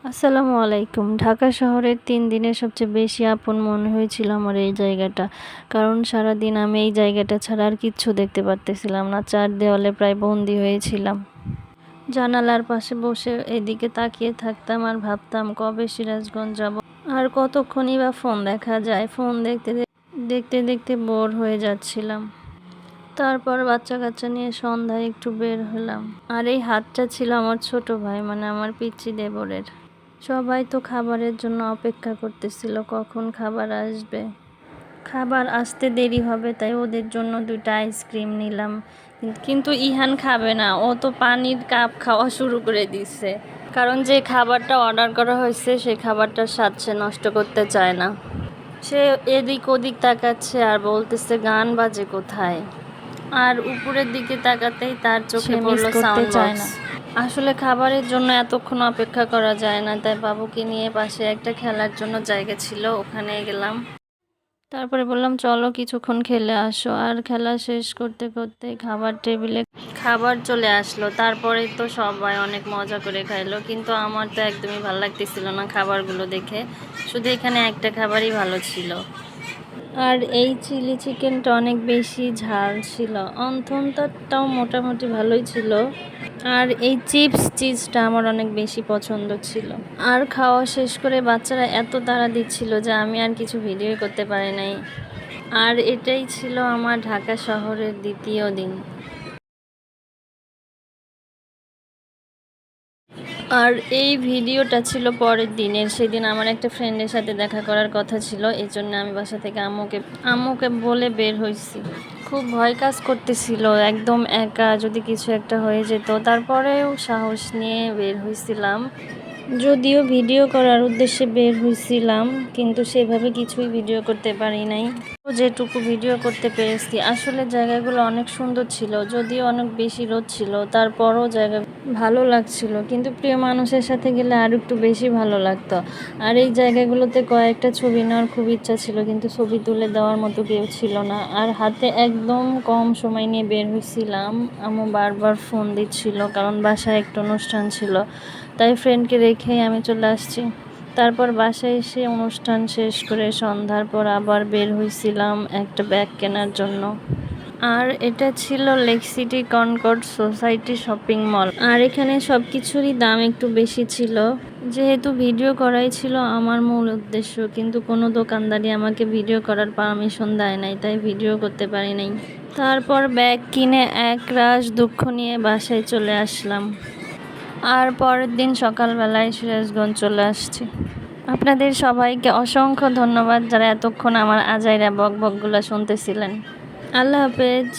আসসালামু আলাইকুম। ঢাকা শহরের ৩ দিনের সবচেয়ে বেশি আপন মনে হয়েছিল আমার এই জায়গাটা। কারণ সারাদিন আমি এই জায়গাটা ছাড়া আর কিচ্ছু দেখতে পারতেছিলাম না। ৪ দেওয়ালে প্রায় বন্দি হয়েছিলাম। জানালার পাশে বসে এদিকে তাকিয়ে থাকতাম আর ভাবতাম কবে সিরাজগঞ্জ যাব। আর কতক্ষণই বা ফোন দেখা যায়। ফোন দেখতে দেখতে দেখতে বোর হয়ে যাচ্ছিলাম। তারপর বাচ্চা কাচ্চা নিয়ে সন্ধ্যায় একটু বের হলাম। আর এই হাটটা ছিল আমার ছোট ভাই, মানে আমার পিচ্চি দেবরের। সবাই তো খাবারের জন্য অপেক্ষা করতেছিল কখন খাবার আসবে। খাবার আসতে দেরি হবে তাই ওদের জন্য 2টা আইসক্রিম নিলাম। কিন্তু ইহান খাবে না, ও তো পানির কাপ খাওয়া শুরু করে দিছে। কারণ যে খাবারটা অর্ডার করা হয়েছে সেই খাবারটার স্বাদ সে নষ্ট করতে চায় না। সে এদিক ওদিক তাকাচ্ছে আর বলতেছে গান বাজে কোথায়। আর উপরের দিকে তাকাতেই তার চোখে পড়লো সাউন্ড বক্স। আসলে খাবারের জন্য এতক্ষণ অপেক্ষা করা যায় না, তাই বাবুকে নিয়ে পাশে একটা খেলার জন্য জায়গা ছিল, ওখানে গেলাম। তারপরে বললাম চলো কিছুক্ষণ খেলে আসো। আর খেলা শেষ করতে করতে খাবার টেবিলে খাবার চলে আসলো। তারপরে তো সবাই অনেক মজা করে খাইলো, কিন্তু আমার তো একদমই ভালো লাগতেছিল না খাবারগুলো দেখে। শুধু এখানে একটা খাবারই ভালো ছিল, আর এই চিলি চিকেনটা অনেক বেশি ঝাল ছিল। অন্থনটাও মোটামুটি ভালোই ছিল। আর এই চিজটা আমার অনেক বেশি পছন্দ ছিল। আর খাওয়া শেষ করে বাচ্চারা এত তাড়া দিচ্ছিল যে আমি আর কিছু ভিডিও করতে পারি নাই। আর এটাই ছিল আমার ঢাকা শহরের দ্বিতীয় দিন। আর এই ভিডিওটা ছিল পরের দিনের। সেদিন আমার একটা ফ্রেন্ডের সাথে দেখা করার কথা ছিল, এই জন্য আমি বাসা থেকে আম্মুকে বলে বের হয়েছি। খুব ভয় কাজ করতেছিল, একদম একা, যদি কিছু একটা হয়ে যেত। তারপরেও সাহস নিয়ে বের হয়েছিলাম। যদিও ভিডিও করার উদ্দেশ্যে বের হয়েছিলাম, কিন্তু সেভাবে কিছুই ভিডিও করতে পারি নাই। যেটুকু ভিডিও করতে পেরেছি, আসলে জায়গাগুলো অনেক সুন্দর ছিল। যদিও অনেক বেশি রোদ ছিল, তারপরও জায়গা ভালো লাগছিল। কিন্তু প্রিয় মানুষের সাথে গেলে আর একটু বেশি ভালো লাগতো। আর এই জায়গাগুলোতে কয়েকটা ছবি নেওয়ার খুব ইচ্ছা ছিল, কিন্তু ছবি তুলে দেওয়ার মতো কেউ ছিল না। আর হাতে একদম কম সময় নিয়ে বের হয়েছিলাম। আম্মু বারবার ফোন দিচ্ছিল, কারণ বাসায় একটা অনুষ্ঠান ছিল, তাই ফ্রেন্ডকে রেখেই আমি চলে আসছি। তারপর বাসায় এসে অনুষ্ঠান শেষ করে সন্ধ্যার পর আবার বের হয়েছিলাম একটা ব্যাগ কেনার জন্য। আর এটা ছিল lake city concord society shopping mall. আর এখানে সব কিছুরই দাম একটু বেশি ছিল। যেহেতু ভিডিও করাই ছিল আমার মূল উদ্দেশ্য, কিন্তু কোনো দোকানদারই আমাকে ভিডিও করার পারমিশন দেয় নাই, তাই ভিডিও করতে পারি নাই। তারপর ব্যাগ কিনে একরাশ দুঃখ নিয়ে বাসায় চলে আসলাম। আর পরের দিন সকালবেলায় সিরাজগঞ্জ চলে আসছি। আপনাদের সবাইকে অসংখ্য ধন্যবাদ যারা এতক্ষণ আমার আজাইরা বকবকগুলো শুনতেছিলেন। আল্লাহ হাফেজ।